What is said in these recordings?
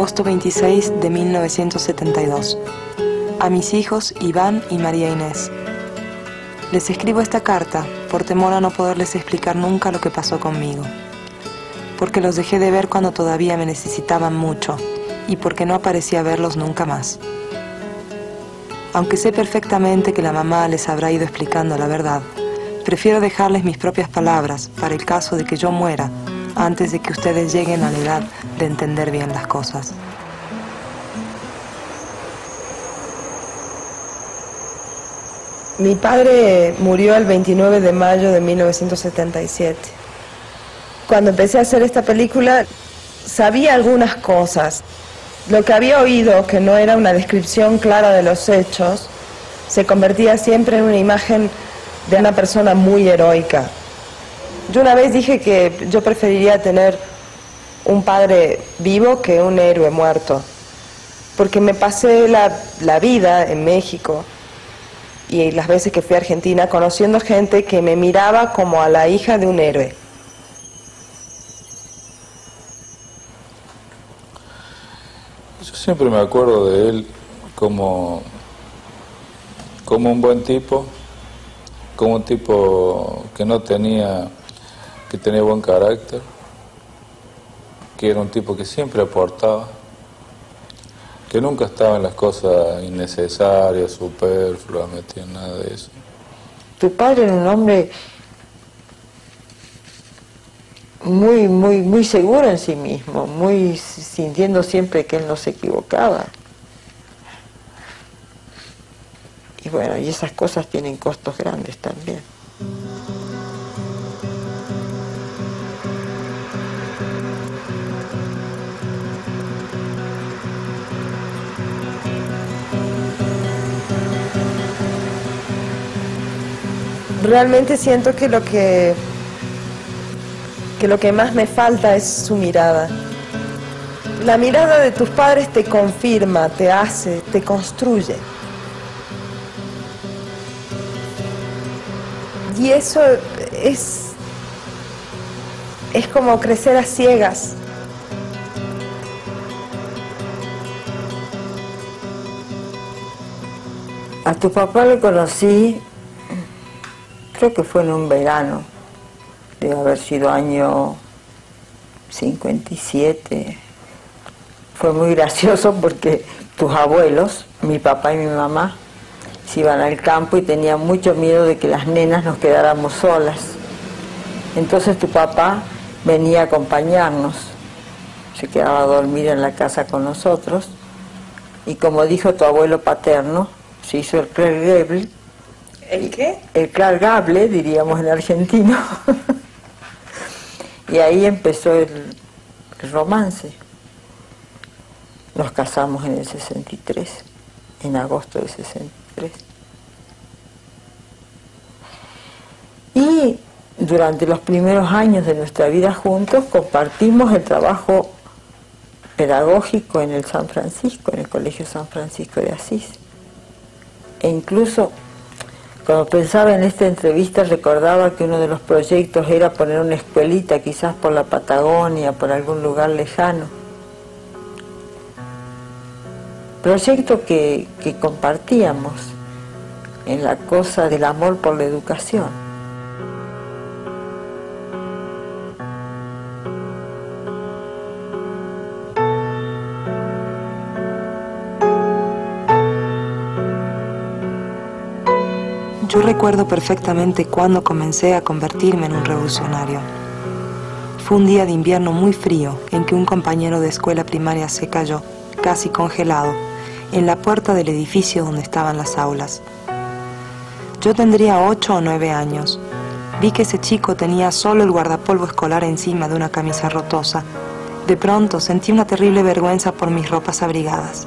Agosto 26 de 1972. A mis hijos Iván y María Inés. Les escribo esta carta por temor a no poderles explicar nunca lo que pasó conmigo. Porque los dejé de ver cuando todavía me necesitaban mucho y porque no aparecí a verlos nunca más. Aunque sé perfectamente que la mamá les habrá ido explicando la verdad, prefiero dejarles mis propias palabras para el caso de que yo muera antes de que ustedes lleguen a la edad de entender bien las cosas. Mi padre murió el 29 de mayo de 1977. Cuando empecé a hacer esta película, sabía algunas cosas. Lo que había oído, que no era una descripción clara de los hechos, se convertía siempre en una imagen de una persona muy heroica. Yo una vez dije que yo preferiría tener un padre vivo que un héroe muerto, porque me pasé la vida en México y las veces que fui a Argentina conociendo gente que me miraba como a la hija de un héroe. Yo siempre me acuerdo de él como un buen tipo, como un tipo que tenía buen carácter, que era un tipo que siempre aportaba, que nunca estaba en las cosas innecesarias, superfluas, metía en nada de eso. Tu padre era un hombre muy seguro en sí mismo, muy sintiendo siempre que él no se equivocaba. Y bueno, y esas cosas tienen costos grandes también. Realmente siento que lo que más me falta es su mirada. La mirada de tus padres te confirma, te hace, te construye. Y eso es como crecer a ciegas. A tu papá lo conocí, creo que fue en un verano, debe haber sido año 57. Fue muy gracioso porque tus abuelos, mi papá y mi mamá, se iban al campo y tenían mucho miedo de que las nenas nos quedáramos solas. Entonces tu papá venía a acompañarnos, se quedaba a dormir en la casa con nosotros y como dijo tu abuelo paterno, se hizo el Clark Gable. ¿El qué? El Clark Gable, diríamos en argentino. Y ahí empezó el romance. Nos casamos en el 63, en agosto del 63. Y durante los primeros años de nuestra vida juntos compartimos el trabajo pedagógico en el San Francisco, en el Colegio San Francisco de Asís. E incluso cuando pensaba en esta entrevista recordaba que uno de los proyectos era poner una escuelita quizás por la Patagonia, por algún lugar lejano. Proyecto que compartíamos en la cosa del amor por la educación. Yo recuerdo perfectamente cuando comencé a convertirme en un revolucionario. Fue un día de invierno muy frío en que un compañero de escuela primaria se cayó, casi congelado, en la puerta del edificio donde estaban las aulas. Yo tendría 8 o 9 años. Vi que ese chico tenía solo el guardapolvo escolar encima de una camisa rotosa. De pronto sentí una terrible vergüenza por mis ropas abrigadas,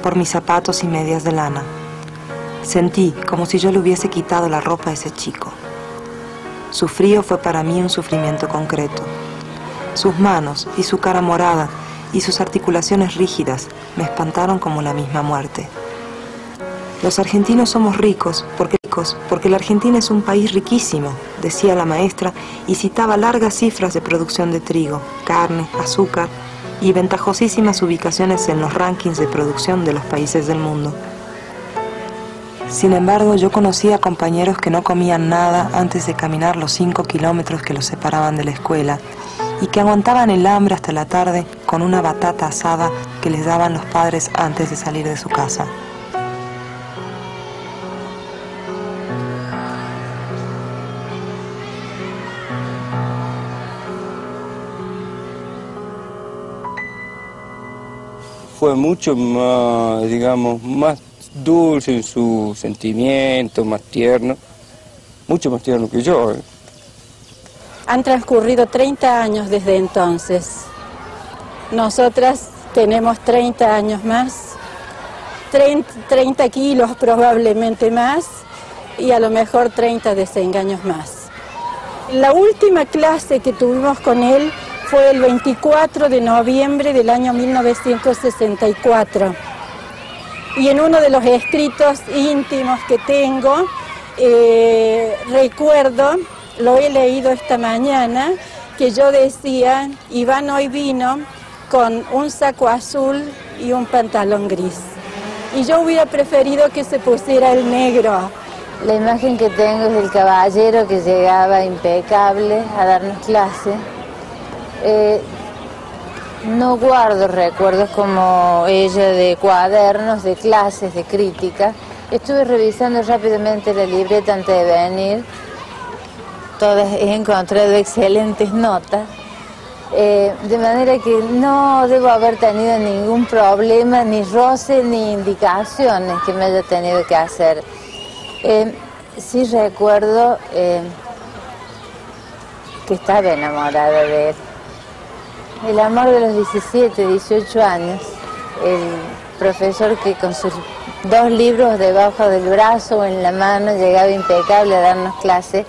por mis zapatos y medias de lana. Sentí como si yo le hubiese quitado la ropa a ese chico. Su frío fue para mí un sufrimiento concreto. Sus manos y su cara morada y sus articulaciones rígidas me espantaron como la misma muerte. Los argentinos somos ricos porque la Argentina es un país riquísimo, decía la maestra y citaba largas cifras de producción de trigo, carne, azúcar y ventajosísimas ubicaciones en los rankings de producción de los países del mundo. Sin embargo, yo conocía compañeros que no comían nada antes de caminar los 5 kilómetros que los separaban de la escuela y que aguantaban el hambre hasta la tarde con una batata asada que les daban los padres antes de salir de su casa. Fue mucho más, digamos, más dulce en su sentimiento, más tierno, mucho más tierno que yo. Han transcurrido 30 años desde entonces. Nosotras tenemos 30 años más, 30 kilos probablemente más y a lo mejor 30 desengaños más. La última clase que tuvimos con él fue el 24 de noviembre del año 1964. Y en uno de los escritos íntimos que tengo, recuerdo, lo he leído esta mañana, que yo decía, Iván hoy vino con un saco azul y un pantalón gris. Y yo hubiera preferido que se pusiera el negro. La imagen que tengo es del caballero que llegaba impecable a darnos clase. No guardo recuerdos como ella de cuadernos, de clases, de crítica. Estuve revisando rápidamente la libreta antes de venir. Todas he encontrado excelentes notas. De manera que no debo haber tenido ningún problema, ni roce, ni indicaciones que me haya tenido que hacer. Sí recuerdo que estaba enamorada de él. El amor de los 17, 18 años, el profesor que con sus 2 libros debajo del brazo o en la mano llegaba impecable a darnos clase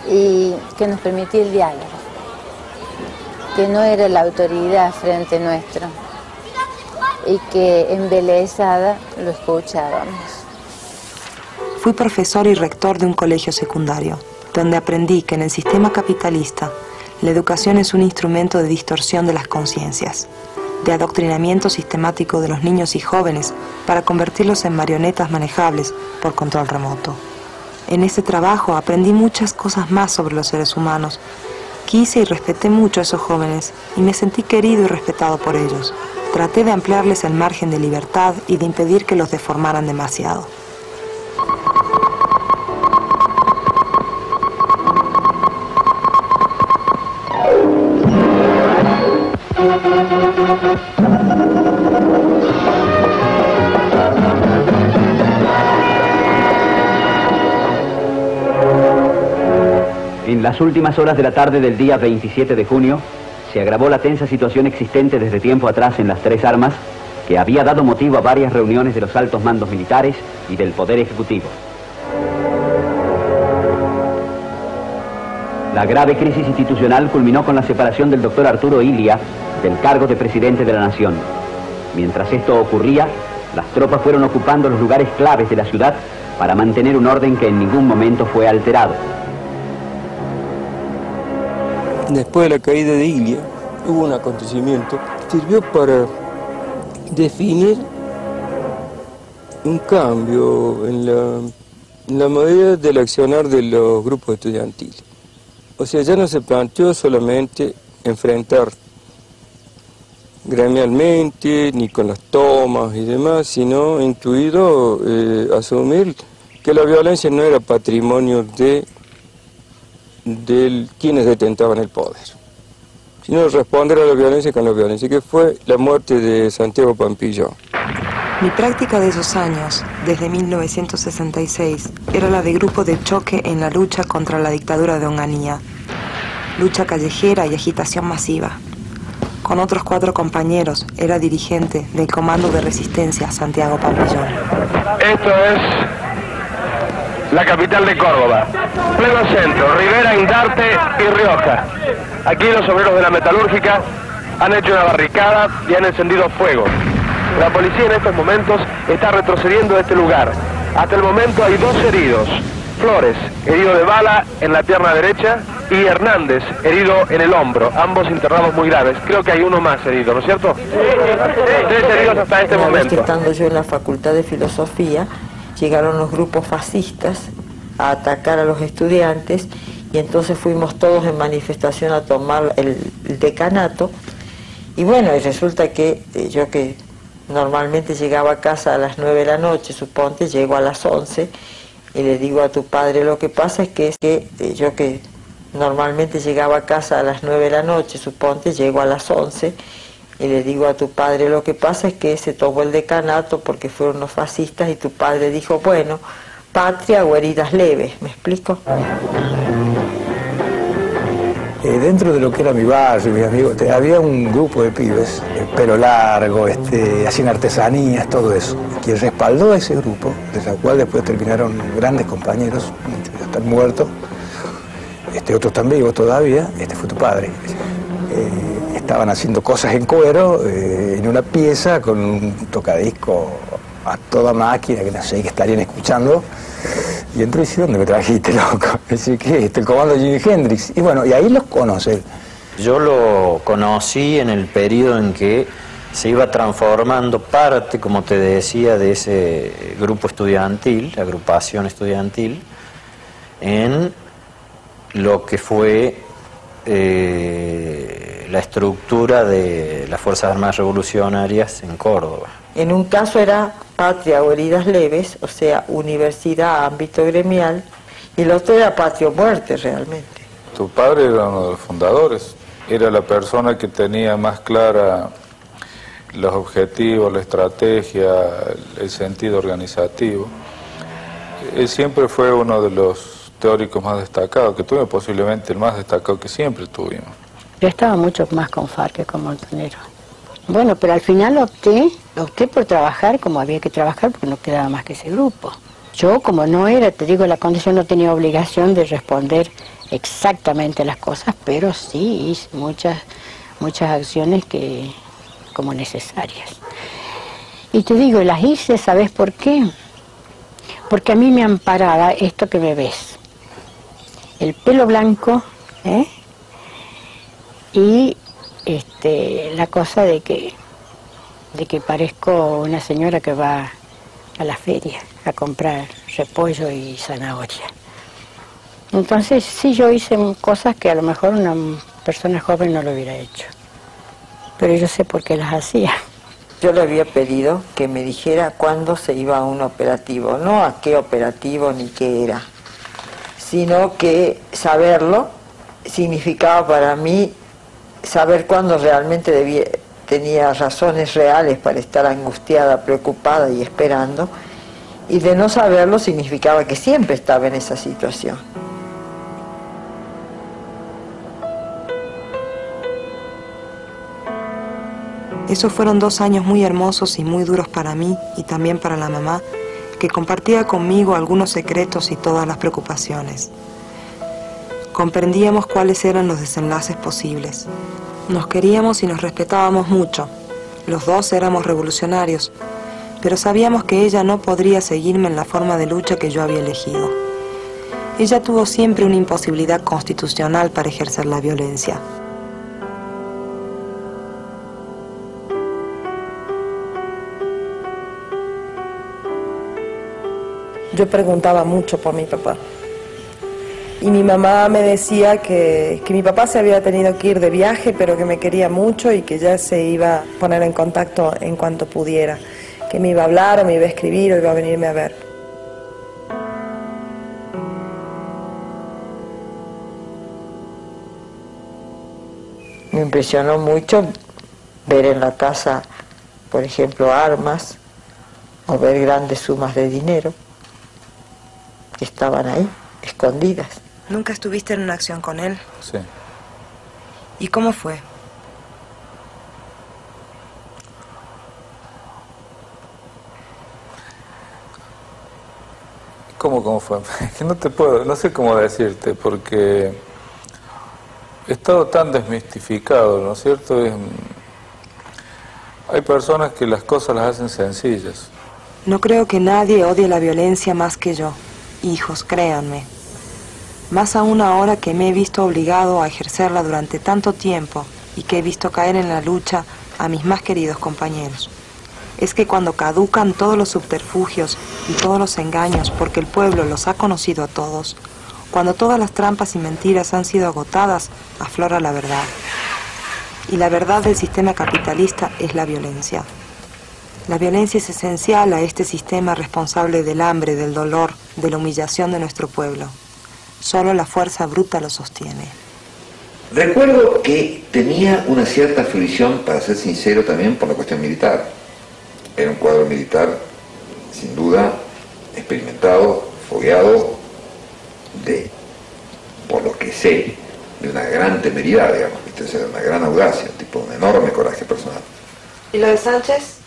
y que nos permitía el diálogo, que no era la autoridad frente nuestro y que embelesada lo escuchábamos. Fui profesor y rector de un colegio secundario, donde aprendí que en el sistema capitalista la educación es un instrumento de distorsión de las conciencias, de adoctrinamiento sistemático de los niños y jóvenes para convertirlos en marionetas manejables por control remoto. En ese trabajo aprendí muchas cosas más sobre los seres humanos. Quise y respeté mucho a esos jóvenes y me sentí querido y respetado por ellos. Traté de ampliarles el margen de libertad y de impedir que los deformaran demasiado. En las últimas horas de la tarde del día 27 de junio, se agravó la tensa situación existente desde tiempo atrás en las Tres Armas, que había dado motivo a varias reuniones de los altos mandos militares y del Poder Ejecutivo. La grave crisis institucional culminó con la separación del doctor Arturo Illia del cargo de presidente de la Nación. Mientras esto ocurría, las tropas fueron ocupando los lugares claves de la ciudad para mantener un orden que en ningún momento fue alterado. Después de la caída de Illia, hubo un acontecimiento que sirvió para definir un cambio en la modalidad del accionar de los grupos estudiantiles. O sea, ya no se planteó solamente enfrentar gremialmente, ni con las tomas y demás, sino incluido asumir que la violencia no era patrimonio de quienes detentaban el poder, sino responder a la violencia con la violencia, que fue la muerte de Santiago Pampillón. Mi práctica de esos años, desde 1966, era la de grupo de choque en la lucha contra la dictadura de Onganía, lucha callejera y agitación masiva. Con otros 4 compañeros, era dirigente del Comando de Resistencia Santiago Pampillón. Esto es la capital de Córdoba, pleno centro, Rivera, Indarte y Rioja. Aquí los obreros de la metalúrgica han hecho una barricada y han encendido fuego. La policía en estos momentos está retrocediendo de este lugar. Hasta el momento hay 2 heridos. Flores, herido de bala en la pierna derecha, y Hernández, herido en el hombro, ambos internados muy graves. Creo que hay uno más herido, ¿no es cierto? 3 heridos hasta este Una vez momento. que estando yo en la Facultad de Filosofía, llegaron los grupos fascistas a atacar a los estudiantes y entonces fuimos todos en manifestación a tomar el decanato. Y bueno, y resulta que yo que normalmente llegaba a casa a las 9 de la noche, suponte, llego a las 11 y le digo a tu padre, lo que pasa es que yo que normalmente llegaba a casa a las 9 de la noche, suponte, llego a las 11 y le digo a tu padre, lo que pasa es que se tomó el decanato porque fueron los fascistas y tu padre dijo, bueno, patria o heridas leves, ¿me explico? Dentro de lo que era mi barrio, mis amigos, había un grupo de pibes, pelo largo, hacían artesanías, todo eso. Quien respaldó a ese grupo, de la cual después terminaron grandes compañeros, están muertos, otros están vivos todavía, fue tu padre. Estaban haciendo cosas en cuero, en una pieza, con un tocadisco a toda máquina, que no sé, que estarían escuchando. Y entró y dice, ¿dónde me trajiste, loco? Dice, ¿qué? El comando Jimi Hendrix. Y bueno, y ahí los conoce. Yo lo conocí en el periodo en que se iba transformando parte, como te decía, de ese grupo estudiantil, la agrupación estudiantil, en lo que fue la estructura de las Fuerzas Armadas Revolucionarias en Córdoba. En un caso era patria o heridas leves, o sea, universidad, ámbito gremial, y el otro era patria o muerte realmente. Tu padre era uno de los fundadores, era la persona que tenía más clara los objetivos, la estrategia, el sentido organizativo. Él siempre fue uno de los teóricos más destacados que tuve, posiblemente el más destacado que siempre tuvimos. Yo estaba mucho más con FARC que con Montonero. Bueno, pero al final opté por trabajar como había que trabajar porque no quedaba más que ese grupo. Yo, como no era, te digo, la condición, no tenía obligación de responder exactamente las cosas, pero sí hice muchas acciones como necesarias. Y te digo, las hice, ¿sabes por qué? Porque a mí me amparaba esto que me ves. El pelo blanco, y la cosa de que parezco una señora que va a la feria a comprar repollo y zanahoria. Entonces sí, yo hice cosas que a lo mejor una persona joven no lo hubiera hecho, pero yo sé por qué las hacía. Yo le había pedido que me dijera cuándo se iba a un operativo, no a qué operativo ni qué era, sino que saberlo significaba para mí saber cuándo realmente tenía razones reales para estar angustiada, preocupada y esperando, y de no saberlo significaba que siempre estaba en esa situación. Esos fueron 2 años muy hermosos y muy duros para mí y también para la mamá, que compartía conmigo algunos secretos y todas las preocupaciones. Comprendíamos cuáles eran los desenlaces posibles. Nos queríamos y nos respetábamos mucho. Los dos éramos revolucionarios, pero sabíamos que ella no podría seguirme en la forma de lucha que yo había elegido. Ella tuvo siempre una imposibilidad constitucional para ejercer la violencia. Yo preguntaba mucho por mi papá. Y mi mamá me decía que mi papá se había tenido que ir de viaje, pero que me quería mucho y que ya se iba a poner en contacto en cuanto pudiera. Que me iba a hablar, o me iba a escribir, o iba a venirme a ver. Me impresionó mucho ver en la casa, por ejemplo, armas, o ver grandes sumas de dinero que estaban ahí, escondidas. ¿Nunca estuviste en una acción con él? Sí. ¿Y cómo fue? ¿Cómo fue? Que no sé cómo decirte, porque he estado tan desmistificado, ¿no es cierto? Hay personas que las cosas las hacen sencillas. No creo que nadie odie la violencia más que yo. Hijos, créanme. más aún ahora que me he visto obligado a ejercerla durante tanto tiempo y que he visto caer en la lucha a mis más queridos compañeros. Es que cuando caducan todos los subterfugios y todos los engaños, porque el pueblo los ha conocido a todos, cuando todas las trampas y mentiras han sido agotadas, aflora la verdad. Y la verdad del sistema capitalista es la violencia. La violencia es esencial a este sistema responsable del hambre, del dolor, de la humillación de nuestro pueblo. Solo la fuerza bruta lo sostiene. Recuerdo que tenía una cierta fruición, para ser sincero, también por la cuestión militar. Era un cuadro militar, sin duda, experimentado, fogueado, por lo que sé, de una gran temeridad, digamos, ¿viste? Una gran audacia, un tipo de un enorme coraje personal. ¿Y lo de Sánchez?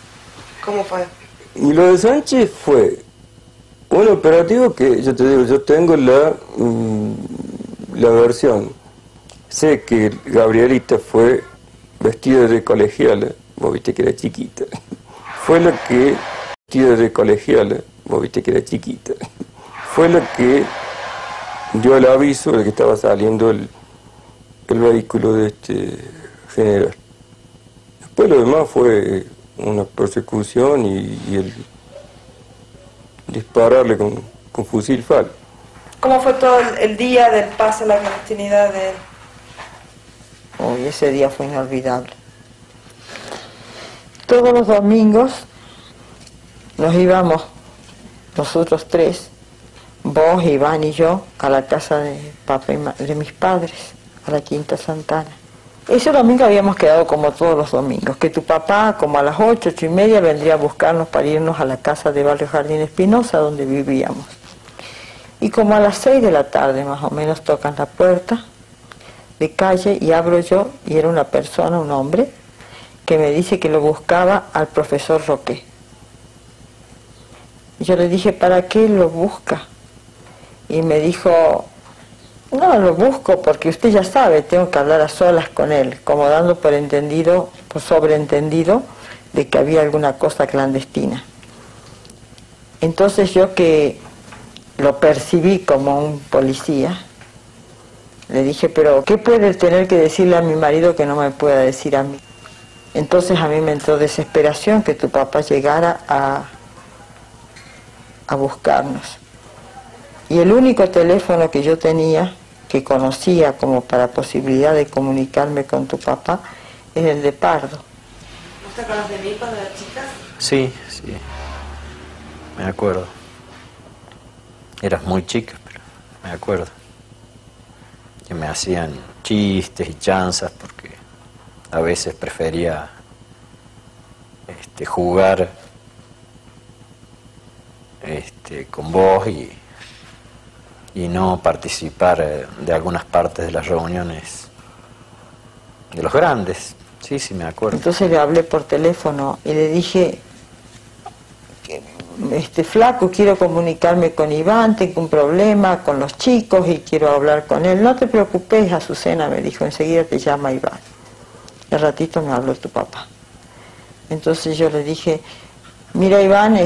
¿Cómo fue? Y lo de Sánchez fue un operativo que, yo te digo, yo tengo la versión. Sé que Gabrielita fue vestida de colegiala, vos viste que era chiquita. Fue lo que, vestida de colegiala, vos viste que era chiquita. Fue lo que dio el aviso de que estaba saliendo el vehículo de este general. Después lo demás fue una persecución y el dispararle con fusil FAL. ¿Cómo fue todo el día del pase a la clandestinidad de él? Uy, ese día fue inolvidable. Todos los domingos nos íbamos, nosotros tres, vos, Iván y yo, a la casa de papá y de mis padres, a la Quinta Santana. Ese domingo habíamos quedado como todos los domingos, que tu papá como a las 8, 8:30 vendría a buscarnos para irnos a la casa de Barrio Jardín Espinosa, donde vivíamos. Y como a las 6 de la tarde más o menos tocan la puerta de calle y abro yo, y era una persona, un hombre, que me dice que lo buscaba al profesor Roque. Y yo le dije, ¿para qué lo busca? Y me dijo, no, lo busco porque usted ya sabe, tengo que hablar a solas con él, como dando por entendido, por sobreentendido, de que había alguna cosa clandestina. Entonces yo, que lo percibí como un policía, le dije, pero ¿qué puede tener que decirle a mi marido que no me pueda decir a mí? Entonces a mí me entró desesperación que tu papá llegara a buscarnos. Y el único teléfono que yo tenía, que conocía como para posibilidad de comunicarme con tu papá, es el de Pardo. ¿No te acuerdas de mí cuando era chica? Sí, sí. Me acuerdo. Eras muy chica, pero me acuerdo. Que me hacían chistes y chanzas porque a veces prefería jugar con vos y no participar de algunas partes de las reuniones de los grandes. Sí, sí, me acuerdo. Entonces le hablé por teléfono y le dije, flaco, quiero comunicarme con Iván, tengo un problema con los chicos y quiero hablar con él. No te preocupes, Azucena, me dijo, enseguida te llama Iván. Al ratito me habló tu papá. Entonces yo le dije, mira Iván,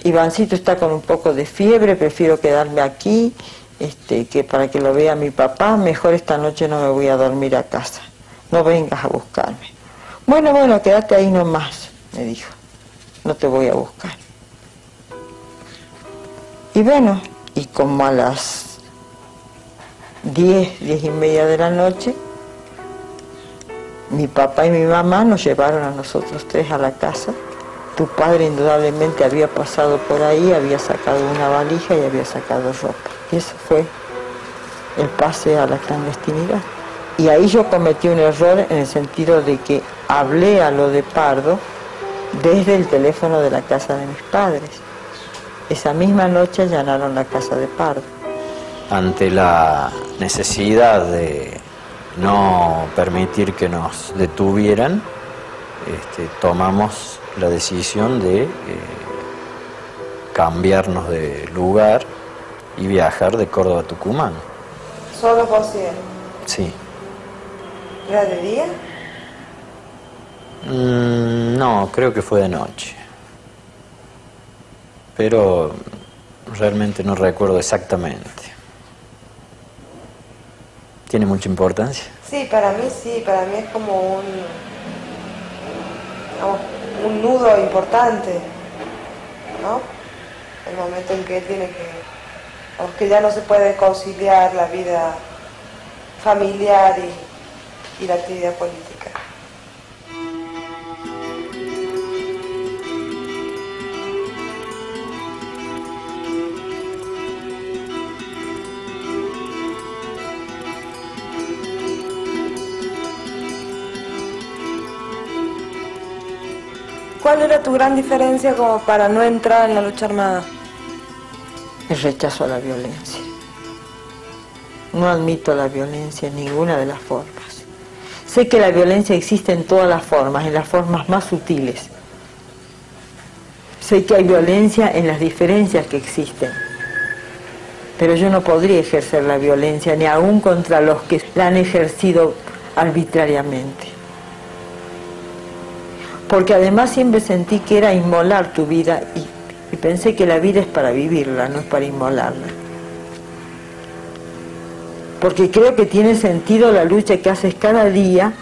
Ivancito está con un poco de fiebre, prefiero quedarme aquí, que para que lo vea mi papá, mejor esta noche no me voy a dormir a casa, no vengas a buscarme. Bueno, quédate ahí nomás, me dijo, no te voy a buscar. Y bueno, y como a las 10, 10:30 de la noche, mi papá y mi mamá nos llevaron a nosotros tres a la casa. Tu padre indudablemente había pasado por ahí, había sacado una valija y había sacado ropa. Y ese fue el pase a la clandestinidad. Y ahí yo cometí un error en el sentido de que hablé a lo de Pardo desde el teléfono de la casa de mis padres. Esa misma noche allanaron la casa de Pardo. Ante la necesidad de no permitir que nos detuvieran, tomamos la decisión de cambiarnos de lugar y viajar de Córdoba a Tucumán. ¿Solo vos y él? Sí. ¿Era de día? No, creo que fue de noche. Pero realmente no recuerdo exactamente. tiene mucha importancia. Sí, para mí es como un nudo importante, ¿no? El momento en que él tiene que ya no se puede conciliar la vida familiar y la actividad política. ¿Cuál era tu gran diferencia como para no entrar en la lucha armada? El rechazo a la violencia. No admito la violencia en ninguna de las formas. Sé que la violencia existe en todas las formas, en las formas más sutiles. Sé que hay violencia en las diferencias que existen. Pero yo no podría ejercer la violencia, ni aún contra los que la han ejercido arbitrariamente. Porque además siempre sentí que era inmolar tu vida y pensé que la vida es para vivirla, no es para inmolarla. Porque creo que tiene sentido la lucha que haces cada día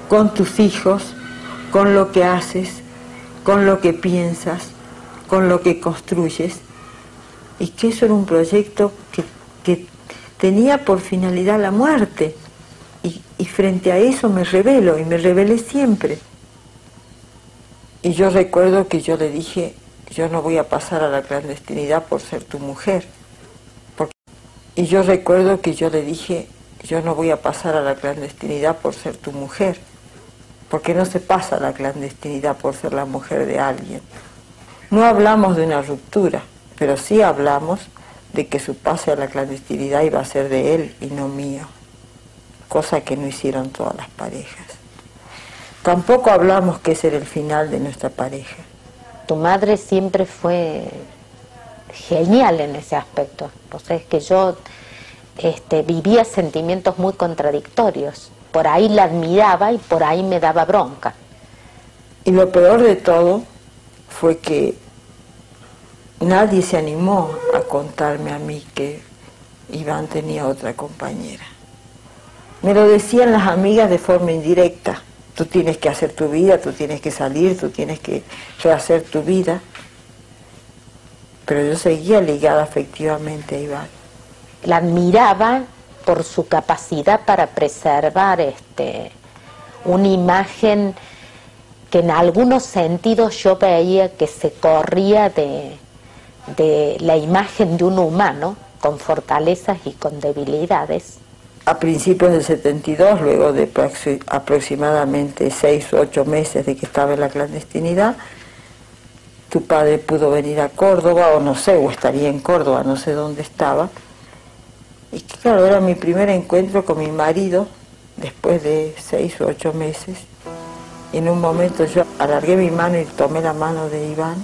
con tus hijos, con lo que haces, con lo que piensas, con lo que construyes, y que eso era un proyecto que tenía por finalidad la muerte. Y frente a eso me rebelo, y me rebelé siempre. Y yo recuerdo que yo le dije, yo no voy a pasar a la clandestinidad por ser tu mujer. Y yo recuerdo que yo le dije, yo no voy a pasar a la clandestinidad por ser tu mujer. Porque no se pasa a la clandestinidad por ser la mujer de alguien. No hablamos de una ruptura, pero sí hablamos de que su pase a la clandestinidad iba a ser de él y no mío. Cosa que no hicieron todas las parejas. Tampoco hablamos que ese era el final de nuestra pareja. Tu madre siempre fue genial en ese aspecto. O sea, es que yo vivía sentimientos muy contradictorios. Por ahí la admiraba y por ahí me daba bronca. Y lo peor de todo fue que nadie se animó a contarme a mí que Iván tenía otra compañera. Me lo decían las amigas de forma indirecta. Tú tienes que hacer tu vida, tú tienes que salir, tú tienes que rehacer tu vida. Pero yo seguía ligada afectivamente a Iván. La admiraba por su capacidad para preservar una imagen que en algunos sentidos yo veía que se corría de la imagen de un humano con fortalezas y con debilidades. A principios del 72, luego de aproximadamente 6 o 8 meses de que estaba en la clandestinidad, tu padre pudo venir a Córdoba, o no sé, o estaría en Córdoba, no sé dónde estaba. Y claro, era mi primer encuentro con mi marido, después de 6 o 8 meses. Y en un momento yo alargué mi mano y tomé la mano de Iván,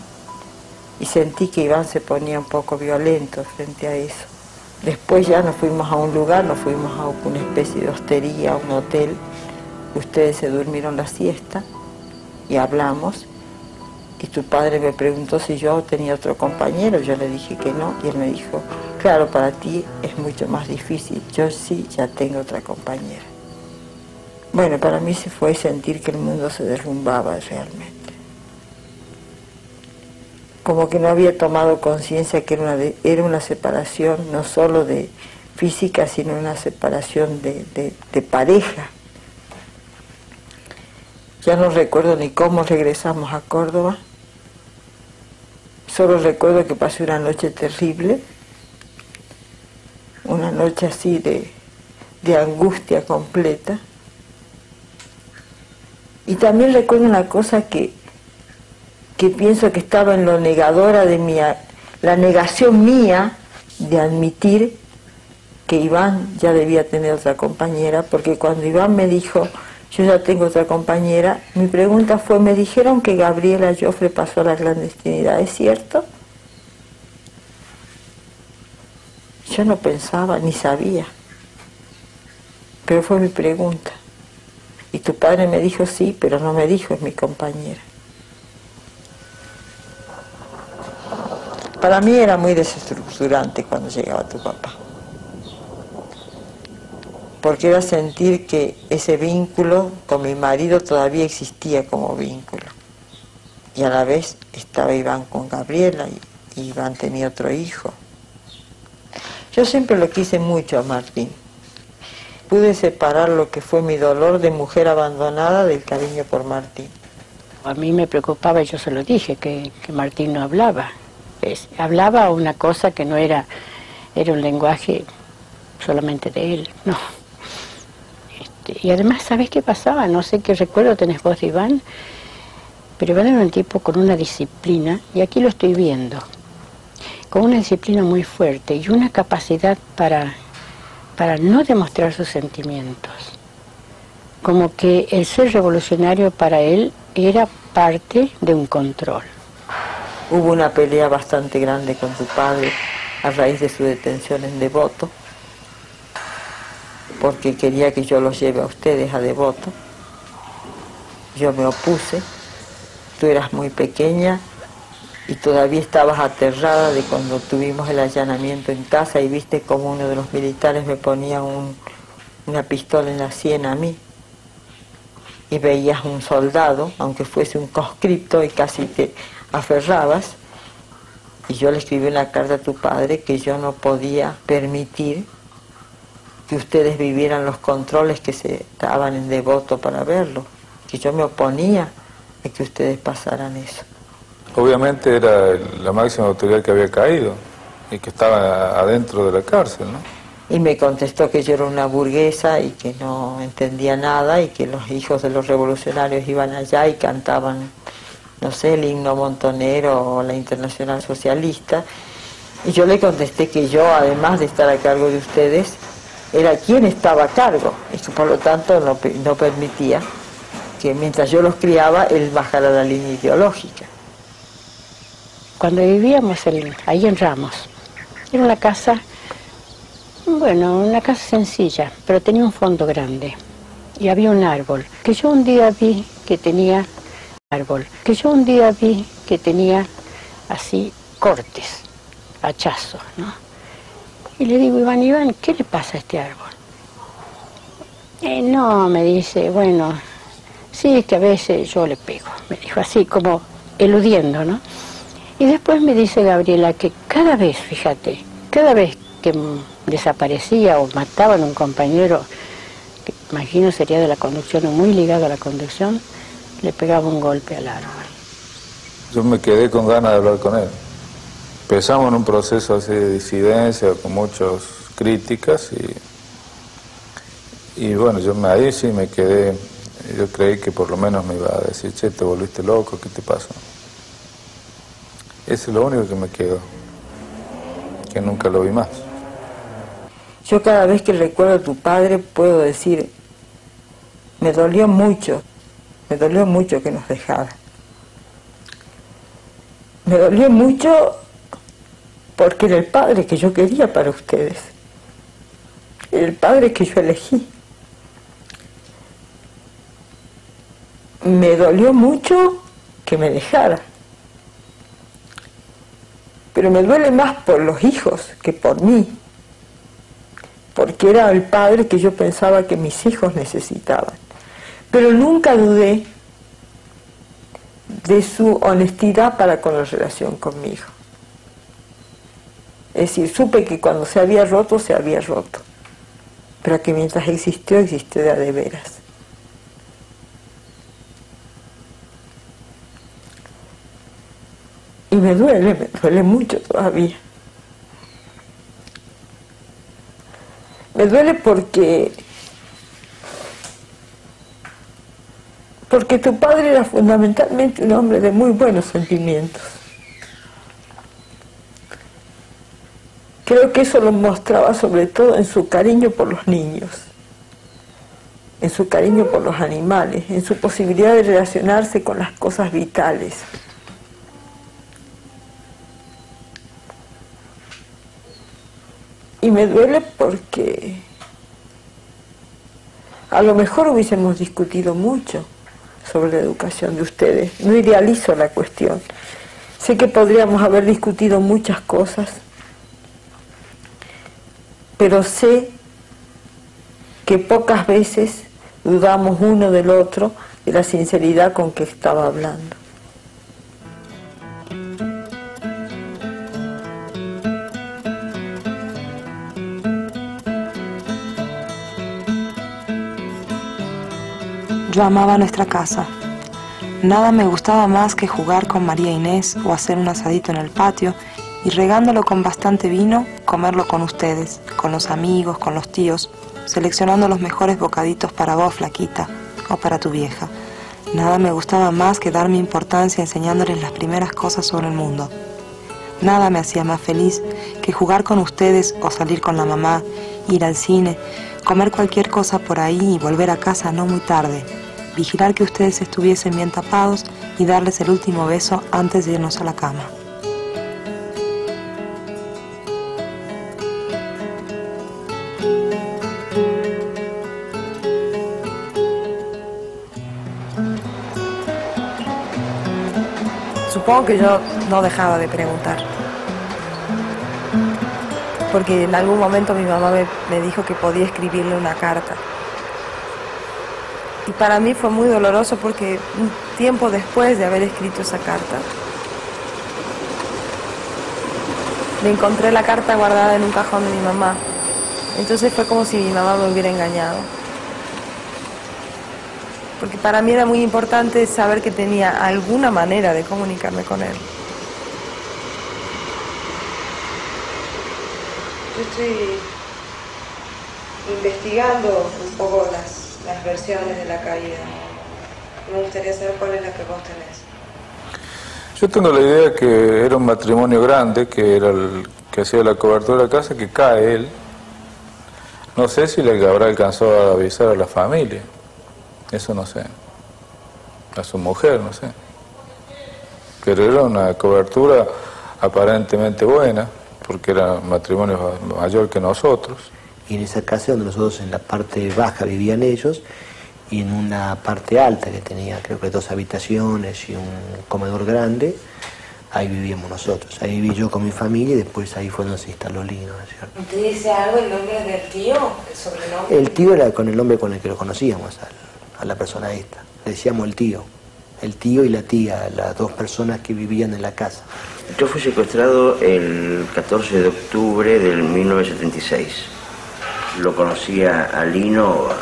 y sentí que Iván se ponía un poco violento frente a eso. Después ya nos fuimos a un lugar, nos fuimos a una especie de hostería, a un hotel. Ustedes se durmieron la siesta y hablamos. Y tu padre me preguntó si yo tenía otro compañero. Yo le dije que no. Y él me dijo, claro, para ti es mucho más difícil. Yo sí, ya tengo otra compañera. Bueno, para mí se fue sentir que el mundo se derrumbaba realmente. Como que no había tomado conciencia que era una separación no solo de física, sino una separación de pareja. Ya no recuerdo ni cómo regresamos a Córdoba. Solo recuerdo que pasé una noche terrible, una noche así de angustia completa. Y también recuerdo una cosa que pienso que estaba en lo negadora de la negación mía de admitir que Iván ya debía tener otra compañera, porque cuando Iván me dijo, yo ya tengo otra compañera, mi pregunta fue, me dijeron que Gabriela Joffre pasó a la clandestinidad, ¿es cierto? Yo no pensaba, ni sabía, pero fue mi pregunta. Y tu padre me dijo sí, pero no me dijo, es mi compañera. Para mí era muy desestructurante cuando llegaba tu papá. porque era sentir que ese vínculo con mi marido todavía existía como vínculo. Y a la vez estaba Iván con Gabriela y Iván tenía otro hijo. Yo siempre lo quise mucho a Martín. Pude separar lo que fue mi dolor de mujer abandonada del cariño por Martín. A mí me preocupaba, y yo se lo dije, que Martín no hablaba. Hablaba una cosa que no era un lenguaje solamente de él, no. Y además, ¿sabés qué pasaba? No sé qué recuerdo tenés vos de Iván, pero Iván era un tipo con una disciplina, y aquí lo estoy viendo, con una disciplina muy fuerte y una capacidad para no demostrar sus sentimientos. Como que el ser revolucionario para él era parte de un control. Hubo una pelea bastante grande con tu padre a raíz de su detención en Devoto, porque quería que yo los lleve a ustedes a Devoto. Yo me opuse, tú eras muy pequeña y todavía estabas aterrada de cuando tuvimos el allanamiento en casa y viste como uno de los militares me ponía una pistola en la sien a mí. Y veías un soldado, aunque fuese un conscripto, y casi te aferrabas. Y yo le escribí una carta a tu padre que yo no podía permitir que ustedes vivieran los controles que se daban en Devoto para verlo, que yo me oponía a que ustedes pasaran eso. Obviamente era la máxima autoridad que había caído y que estaba adentro de la cárcel, ¿no? Y me contestó que yo era una burguesa y que no entendía nada y que los hijos de los revolucionarios iban allá y cantaban, no sé, el himno montonero o la Internacional Socialista. Y yo le contesté que yo, además de estar a cargo de ustedes, era quien estaba a cargo y que por lo tanto no permitía que mientras yo los criaba él bajara la línea ideológica. Cuando vivíamos ahí en Ramos, era una casa, bueno, una casa sencilla, pero tenía un fondo grande y había un árbol que yo un día vi que tenía así cortes, hachazos, ¿no? Y le digo, Iván, ¿qué le pasa a este árbol? No, me dice, bueno, sí, es que a veces yo le pego, me dijo así como eludiendo, ¿no? Y después me dice Gabriela que cada vez, fíjate, cada vez que desaparecía o mataban a un compañero, que imagino sería de la conducción o muy ligado a la conducción, le pegaba un golpe al árbol. Yo me quedé con ganas de hablar con él. Empezamos en un proceso así de disidencia, con muchas críticas y bueno, ahí sí me quedé, yo creí que por lo menos me iba a decir, che, te volviste loco, ¿qué te pasó? Eso es lo único que me quedó, que nunca lo vi más. Yo cada vez que recuerdo a tu padre puedo decir, me dolió mucho que nos dejara. Me dolió mucho porque era el padre que yo quería para ustedes, era el padre que yo elegí. Me dolió mucho que me dejara, pero me duele más por los hijos que por mí, porque era el padre que yo pensaba que mis hijos necesitaban. Pero nunca dudé de su honestidad para con la relación conmigo. Es decir, supe que cuando se había roto, pero que mientras existió de a de veras. Y me duele mucho todavía. Me duele porque tu padre era fundamentalmente un hombre de muy buenos sentimientos. Creo que eso lo mostraba sobre todo en su cariño por los niños, en su cariño por los animales, en su posibilidad de relacionarse con las cosas vitales. Y me duele porque a lo mejor hubiésemos discutido mucho sobre la educación de ustedes. No idealizo la cuestión. Sé que podríamos haber discutido muchas cosas, pero sé que pocas veces dudamos uno del otro de la sinceridad con que estaba hablando. Yo amaba nuestra casa. Nada me gustaba más que jugar con María Inés o hacer un asadito en el patio y regándolo con bastante vino, comerlo con ustedes, con los amigos, con los tíos, seleccionando los mejores bocaditos para vos, flaquita, o para tu vieja. Nada me gustaba más que darme importancia enseñándoles las primeras cosas sobre el mundo. Nada me hacía más feliz que jugar con ustedes o salir con la mamá, ir al cine, comer cualquier cosa por ahí y volver a casa no muy tarde, vigilar que ustedes estuviesen bien tapados y darles el último beso antes de irnos a la cama. Supongo que yo no dejaba de preguntar. Porque en algún momento mi mamá me dijo que podía escribirle una carta. Y para mí fue muy doloroso porque un tiempo después de haber escrito esa carta, le encontré la carta guardada en un cajón de mi mamá. Entonces fue como si mi mamá me hubiera engañado. Porque para mí era muy importante saber que tenía alguna manera de comunicarme con él. Yo estoy investigando un poco las versiones de la caída. Me gustaría saber cuál es la que vos tenés. Yo tengo la idea que era un matrimonio grande, que era el que hacía la cobertura de la casa, que cae él. No sé si le habrá alcanzado a avisar a la familia. Eso no sé. A su mujer, no sé. Pero era una cobertura aparentemente buena, porque era un matrimonio mayor que nosotros. Y en esa casa donde nosotros en la parte baja vivían ellos, y en una parte alta que tenía creo que 2 habitaciones y un comedor grande, ahí vivíamos nosotros. Ahí viví yo con mi familia y después ahí fue donde se instaló Lino, ¿no es cierto? ¿Te dice algo el nombre del tío? ¿El sobrenombre? El tío era con el nombre con el que lo conocíamos a la persona esta. Le decíamos el tío y la tía, las 2 personas que vivían en la casa. Yo fui secuestrado el 14 de octubre del 1976. Lo conocía a Lino, a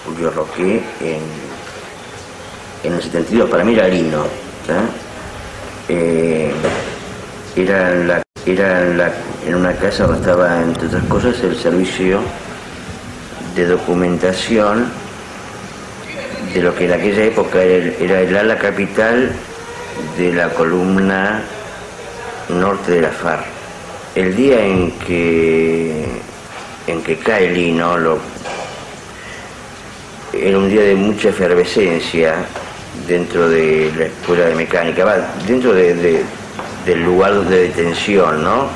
Julio Roque, en el 72. Para mí era Lino. Era en una casa donde estaba, entre otras cosas, el servicio de documentación de lo que en aquella época era el ala capital de la columna norte de la FARC. El día en que cae Lino, era un día de mucha efervescencia dentro de la escuela de mecánica, dentro del lugar de detención, ¿no?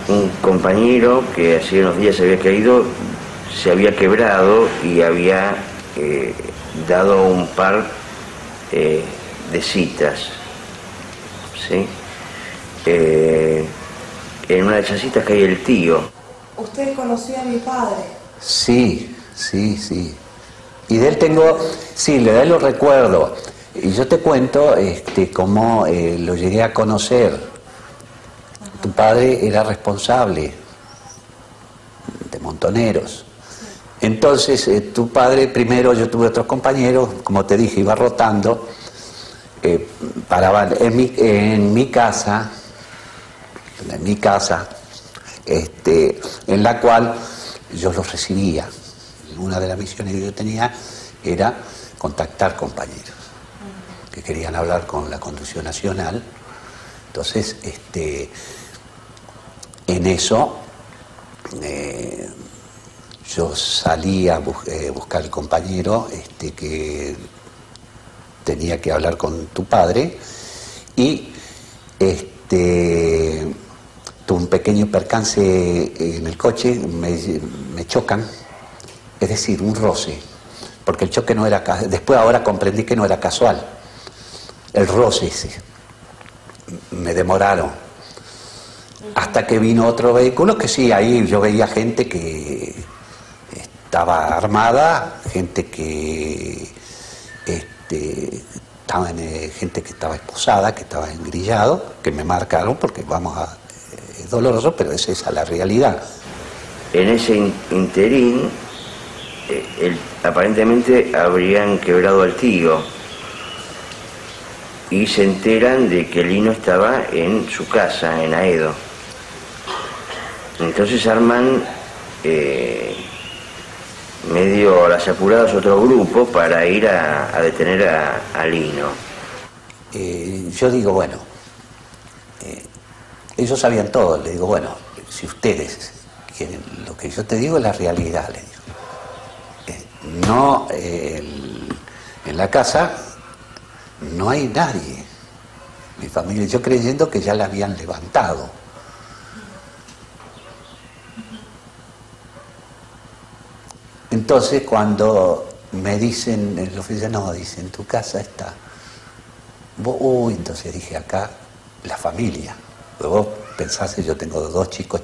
Un compañero que hacía unos días se había caído, se había quebrado y había dado un par de citas, ¿sí? En una de esas citas cae el tío. ¿Usted conoció a mi padre? Sí. Y de él de él lo recuerdo. Y yo te cuento cómo lo llegué a conocer. Tu padre era responsable de montoneros. Entonces, tu padre, primero yo tuve otros compañeros, como te dije, iba rotando, paraban en mi casa, en la cual yo los recibía. Una de las misiones que yo tenía era contactar compañeros que querían hablar con la Conducción Nacional. Entonces, en eso yo salí a buscar al compañero que tenía que hablar con tu padre y tuve un pequeño percance en el coche, me chocan, es decir, un roce, porque el choque no era, después ahora comprendí que no era casual, el roce ese, me demoraron Hasta que vino otro vehículo, que sí, ahí yo veía gente que estaba armada, gente que gente que estaba esposada, que estaba engrillado, que me marcaron porque es doloroso, pero es esa la realidad. En ese interín, aparentemente habrían quebrado al tío y se enteran de que Lino estaba en su casa, en Aedo. Entonces arman medio a las apuradas otro grupo para ir a detener a Lino. Yo digo, bueno, ellos sabían todo, le digo, bueno, si ustedes quieren, lo que yo te digo es la realidad, le digo. No, en la casa no hay nadie, mi familia, yo creyendo que ya la habían levantado. Entonces cuando me dicen, el oficial no, dice, en tu casa está. Entonces dije, acá la familia. Luego pensaste, yo tengo 2 chicos.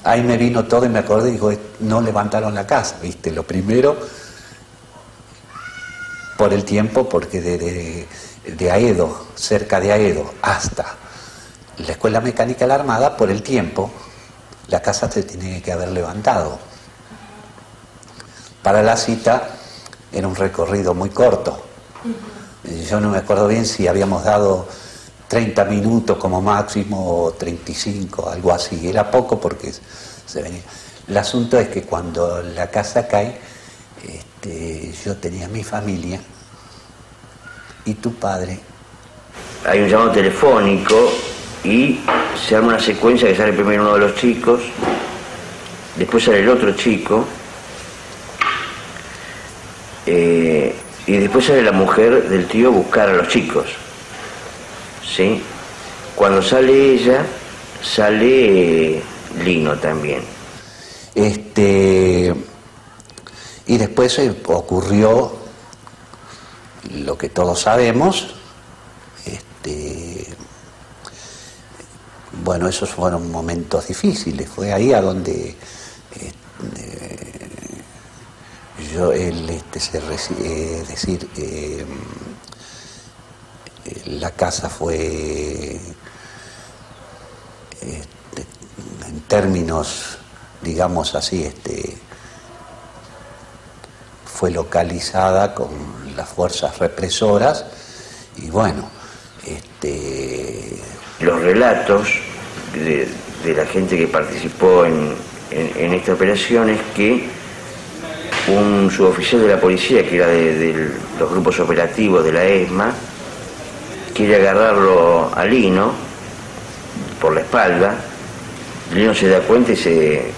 Ahí me vino todo y me acordé y digo, no levantaron la casa, ¿viste? Lo primero, por el tiempo, porque de Aedo, cerca de Aedo, hasta la Escuela Mecánica de la Armada, por el tiempo, la casa se tiene que haber levantado. Para la cita era un recorrido muy corto. Yo no me acuerdo bien si habíamos dado 30 minutos como máximo o 35, algo así. Era poco porque se venía. El asunto es que cuando la casa cae, yo tenía mi familia y tu padre. Hay un llamado telefónico y se arma una secuencia que sale primero uno de los chicos, después sale el otro chico, y después sale la mujer del tío a buscar a los chicos, ¿sí? Cuando sale ella, sale Lino también. Y después ocurrió lo que todos sabemos. Bueno, esos fueron momentos difíciles. Fue ahí a donde la casa fue, en términos, digamos así, fue localizada con las fuerzas represoras y bueno, los relatos de la gente que participó en esta operación es que un suboficial de la policía, que era de los grupos operativos de la ESMA, quiere agarrarlo a Lino por la espalda. Lino se da cuenta y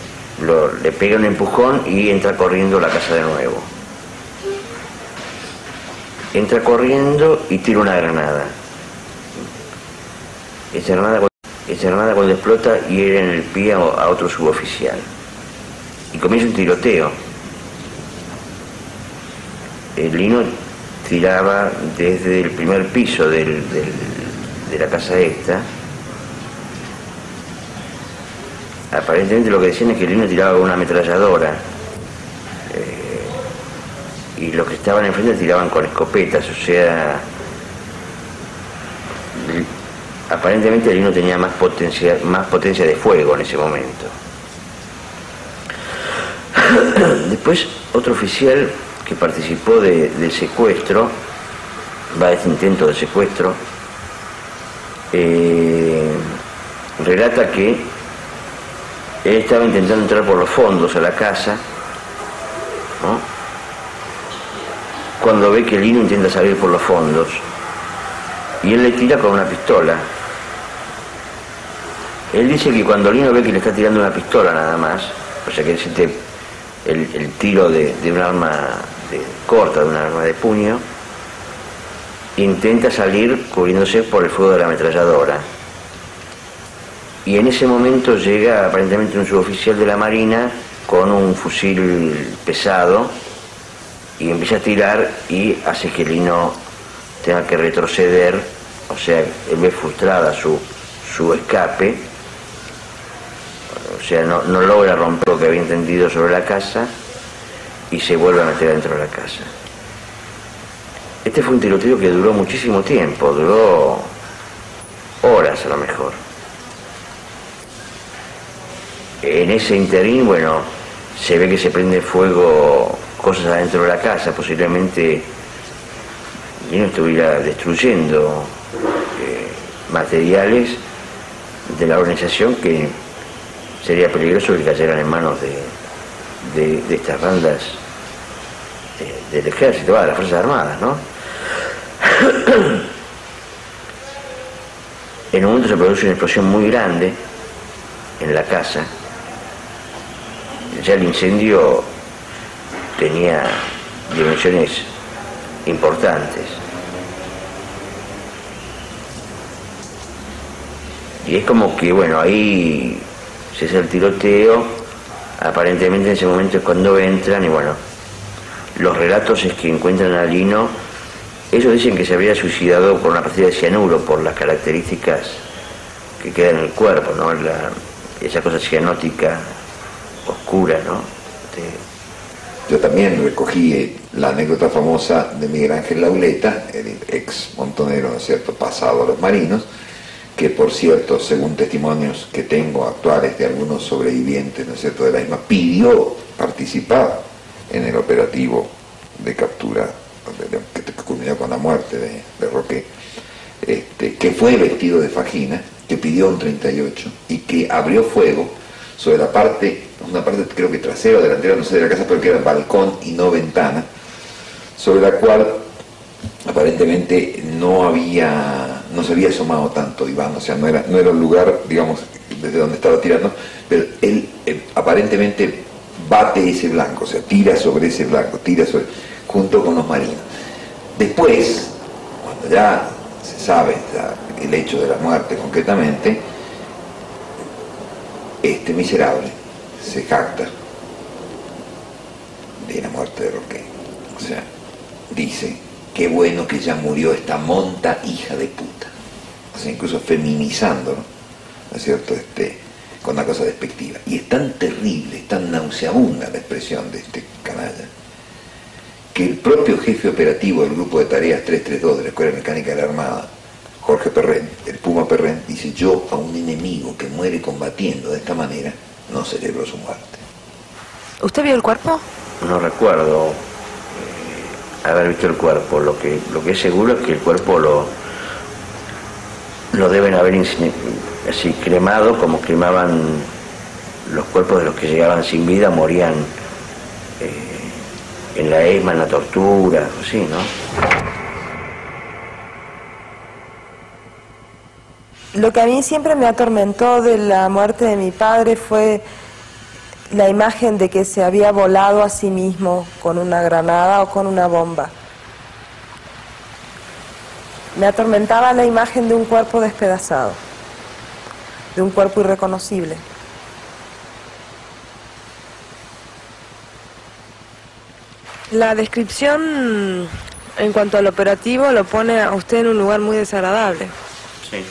le pega un empujón y entra corriendo a la casa de nuevo. Entra corriendo y tira una granada. Esa granada cuando explota hiere en el pie a otro suboficial. Y comienza un tiroteo. El Lino tiraba desde el primer piso de la casa esta. Aparentemente lo que decían es que el Lino tiraba con una ametralladora. Y los que estaban enfrente tiraban con escopetas, o sea, aparentemente el Lino tenía más potencia de fuego en ese momento. Después otro oficial que participó del secuestro, de este intento de secuestro, relata que él estaba intentando entrar por los fondos a la casa, ¿no?, cuando ve que Lino intenta salir por los fondos y él le tira con una pistola. Él dice que cuando Lino ve que le está tirando una pistola nada más, o sea que siente el tiro de un arma corta, de un arma de puño, intenta salir cubriéndose por el fuego de la ametralladora. Y en ese momento llega aparentemente un suboficial de la Marina con un fusil pesado y empieza a tirar y hace que Lino tenga que retroceder, o sea, él ve frustrada su su escape, o sea, no logra romper lo que había entendido sobre la casa y se vuelve a meter dentro de la casa. Este fue un tiroteo que duró muchísimo tiempo, duró horas a lo mejor. En ese interín, bueno, se ve que se prende fuego cosas adentro de la casa, posiblemente y no estuviera destruyendo materiales de la organización que sería peligroso que cayeran en manos de estas bandas del ejército, de las Fuerzas Armadas, ¿no? En un momento se produce una explosión muy grande en la casa. Ya el incendio tenía dimensiones importantes. Y es como que, bueno, ahí se hace el tiroteo, aparentemente en ese momento es cuando entran y bueno, los relatos es que encuentran a Lino. Ellos dicen que se habría suicidado por una pastilla de cianuro, por las características que quedan en el cuerpo, ¿no? Esa cosa cianótica oscura, ¿no? Yo también recogí la anécdota famosa de Miguel Ángel Lauleta, el ex montonero, ¿no es cierto?, pasado a los marinos, que por cierto, según testimonios que tengo actuales de algunos sobrevivientes, ¿no es cierto?, de la misma, pidió participar en el operativo de captura que culminó con la muerte de Roque, que fue vestido de fajina, que pidió un 38 y que abrió fuego sobre la parte, una parte creo que trasera o delantera, no sé, de la casa, pero que era balcón y no ventana, sobre la cual aparentemente no se había asomado tanto Iván, o sea, no era un lugar, digamos, desde donde estaba tirando, pero él aparentemente bate ese blanco, o sea, tira sobre ese blanco, junto con los marinos. Después, cuando ya se sabe el hecho de la muerte concretamente, este miserable se jacta de la muerte de Roque. O sea, dice, qué bueno que ya murió esta monta hija de puta. O sea, incluso feminizándolo, ¿no es cierto?, con una cosa despectiva. Y es tan terrible, tan nauseabunda la expresión de este canalla, que el propio jefe operativo del grupo de tareas 332 de la Escuela Mecánica de la Armada, Jorge Perren, el Puma Perren, dice, yo a un enemigo que muere combatiendo de esta manera no celebro su muerte. ¿Usted vio el cuerpo? No recuerdo haber visto el cuerpo. Lo que es seguro es que el cuerpo lo deben haber así cremado, como cremaban los cuerpos de los que llegaban sin vida, morían en la ESMA, en la tortura, así, ¿no? Lo que a mí siempre me atormentó de la muerte de mi padre fue la imagen de que se había volado a sí mismo con una granada o con una bomba. Me atormentaba la imagen de un cuerpo despedazado, de un cuerpo irreconocible. La descripción en cuanto al operativo lo pone a usted en un lugar muy desagradable. Sí.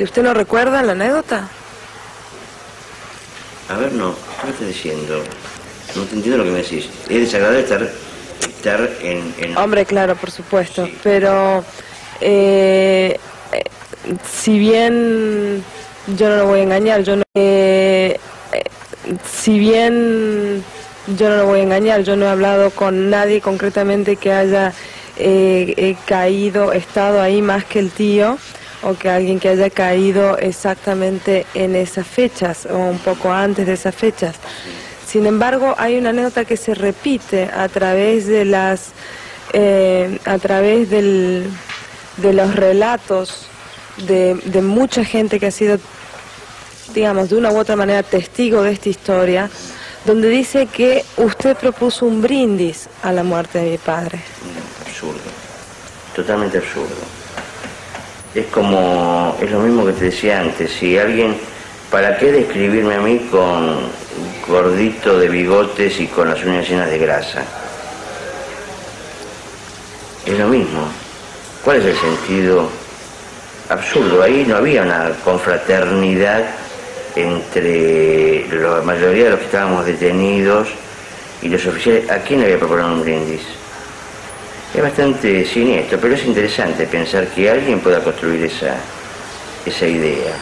¿Usted no recuerda la anécdota? A ver, no, ¿qué me estás diciendo? No te entiendo lo que me decís. Es desagradable estar en... Hombre, claro, por supuesto, sí. Pero si bien yo no lo voy a engañar, yo no he hablado con nadie concretamente que haya estado ahí más que el tío, o que alguien que haya caído exactamente en esas fechas o un poco antes de esas fechas. Sin embargo, hay una anécdota que se repite a través de de los relatos de mucha gente que ha sido, digamos, de una u otra manera testigo de esta historia, donde dice que usted propuso un brindis a la muerte de mi padre. Absurdo, totalmente absurdo. Es lo mismo que te decía antes, si alguien, ¿para qué describirme a mí con gordito de bigotes y con las uñas llenas de grasa? Es lo mismo. ¿Cuál es el sentido absurdo. Ahí no había una confraternidad entre la mayoría de los que estábamos detenidos y los oficiales. ¿A quién le había propuesto un brindis? Es bastante siniestro, pero es interesante pensar que alguien pueda construir esa idea.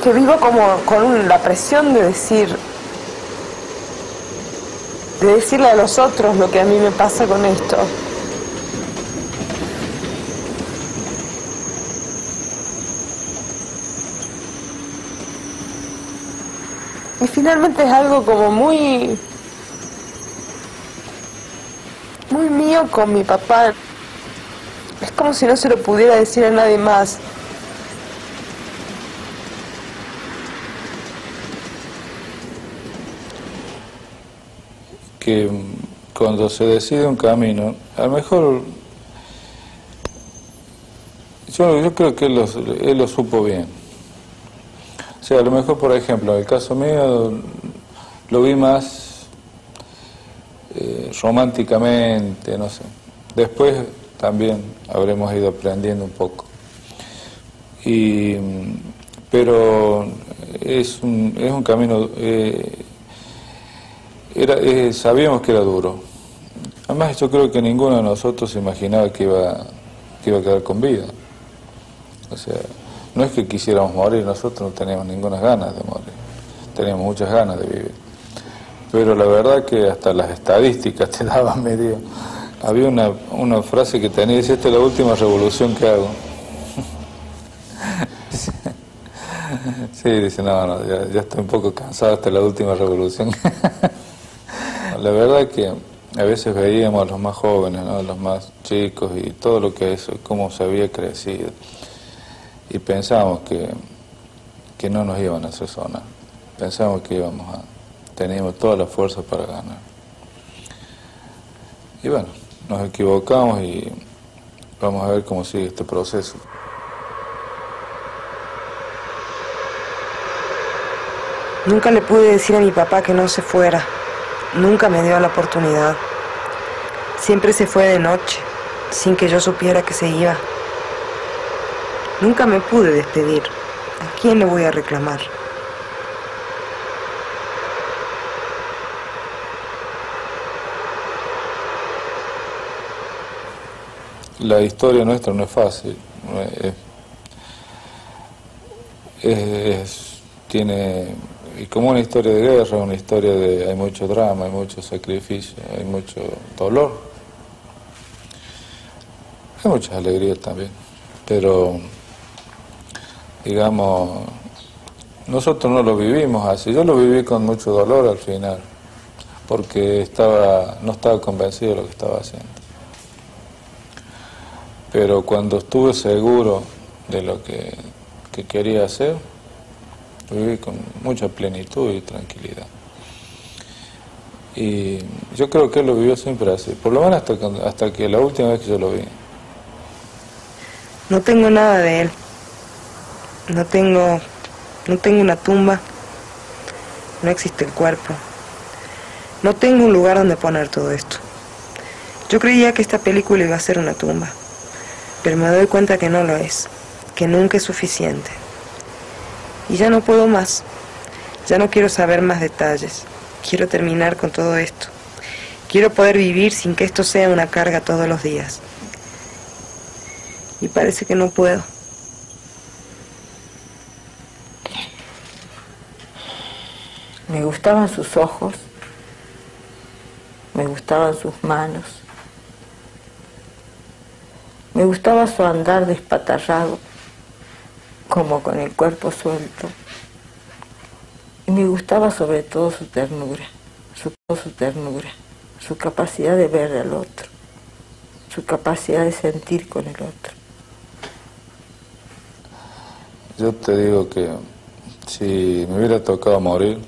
Que vivo como con la presión de decirle a los otros lo que a mí me pasa con esto. Y finalmente es algo como muy mío con mi papá. Es como si no se lo pudiera decir a nadie más. Que cuando se decide un camino, a lo mejor, yo creo que él lo supo bien. O sea, a lo mejor, por ejemplo, en el caso mío, lo vi más románticamente, no sé. Después también habremos ido aprendiendo un poco. Pero es un camino... sabíamos que era duro. Además, yo creo que ninguno de nosotros se imaginaba que iba a quedar con vida. O sea, no es que quisiéramos morir, nosotros no teníamos ninguna ganas de morir. Teníamos muchas ganas de vivir. Pero la verdad que hasta las estadísticas te daban medio... Había una frase que tenía, dice, esta es la última revolución que hago. Sí, dice, no, ya estoy un poco cansado, esta es la última revolución. La verdad que a veces veíamos a los más jóvenes, ¿no? A los más chicos y todo lo que es, cómo se había crecido. Y pensábamos que no nos iban a hacer sonar. Pensábamos que teníamos toda la fuerza para ganar. Y bueno, nos equivocamos y vamos a ver cómo sigue este proceso. Nunca le pude decir a mi papá que no se fuera. Nunca me dio la oportunidad. Siempre se fue de noche, sin que yo supiera que se iba. Nunca me pude despedir. ¿A quién le voy a reclamar? La historia nuestra no es fácil. Tiene... Y como una historia de guerra, una historia de... Hay mucho drama, hay mucho sacrificio, hay mucho dolor. Hay muchas alegrías también. Pero, digamos, nosotros no lo vivimos así. Yo lo viví con mucho dolor al final, porque no estaba convencido de lo que estaba haciendo. Pero cuando estuve seguro de lo que quería hacer, lo viví con mucha plenitud y tranquilidad. Y yo creo que él lo vivió siempre así, por lo menos hasta que la última vez que yo lo vi. No tengo nada de él. No tengo una tumba. No existe el cuerpo. No tengo un lugar donde poner todo esto. Yo creía que esta película iba a ser una tumba, pero me doy cuenta que no lo es, que nunca es suficiente. Y ya no puedo más. Ya no quiero saber más detalles. Quiero terminar con todo esto. Quiero poder vivir sin que esto sea una carga todos los días. Y parece que no puedo. Me gustaban sus ojos, me gustaban sus manos, me gustaba su andar despatarrado, como con el cuerpo suelto. Y me gustaba sobre todo su ternura, su capacidad de ver al otro, su capacidad de sentir con el otro. Yo te digo que si me hubiera tocado morir,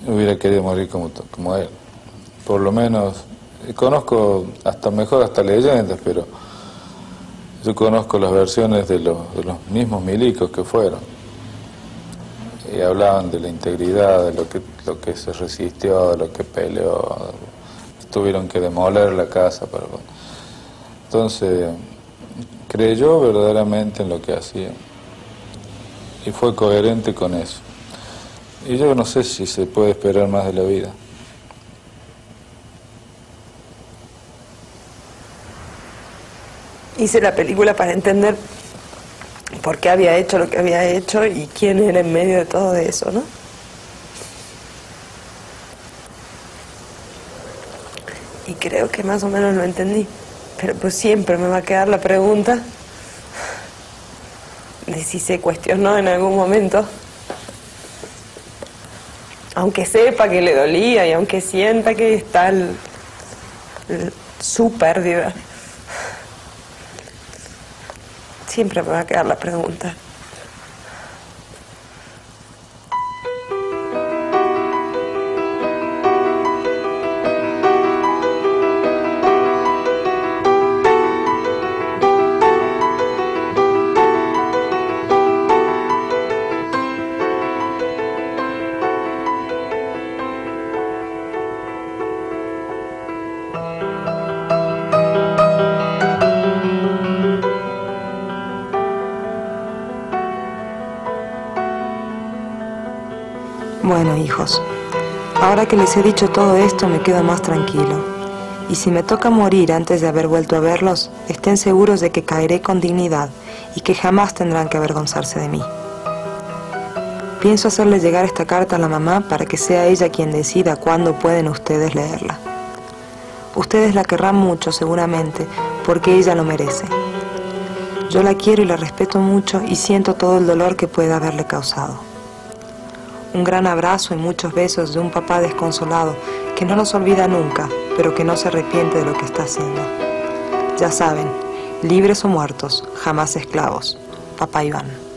hubiera querido morir como él. Por lo menos conozco hasta leyendas, pero yo conozco las versiones de los mismos milicos que fueron. Y hablaban de la integridad, de lo que se resistió, de lo que peleó. Tuvieron que demoler la casa para... Entonces, creyó verdaderamente en lo que hacía. Y fue coherente con eso. Y yo no sé si se puede esperar más de la vida. Hice la película para entender por qué había hecho lo que había hecho y quién era en medio de todo eso, ¿no? Y creo que más o menos lo entendí. Pero pues siempre me va a quedar la pregunta de si se cuestionó en algún momento, aunque sepa que le dolía y aunque sienta que está su pérdida. Siempre me va a quedar la pregunta. Bueno, hijos, ahora que les he dicho todo esto me quedo más tranquilo. Y si me toca morir antes de haber vuelto a verlos, estén seguros de que caeré con dignidad y que jamás tendrán que avergonzarse de mí. Pienso hacerle llegar esta carta a la mamá para que sea ella quien decida cuándo pueden ustedes leerla. Ustedes la querrán mucho, seguramente, porque ella lo merece. Yo la quiero y la respeto mucho y siento todo el dolor que pueda haberle causado. Un gran abrazo y muchos besos de un papá desconsolado que no nos olvida nunca, pero que no se arrepiente de lo que está haciendo. Ya saben, libres o muertos, jamás esclavos. Papá Iván.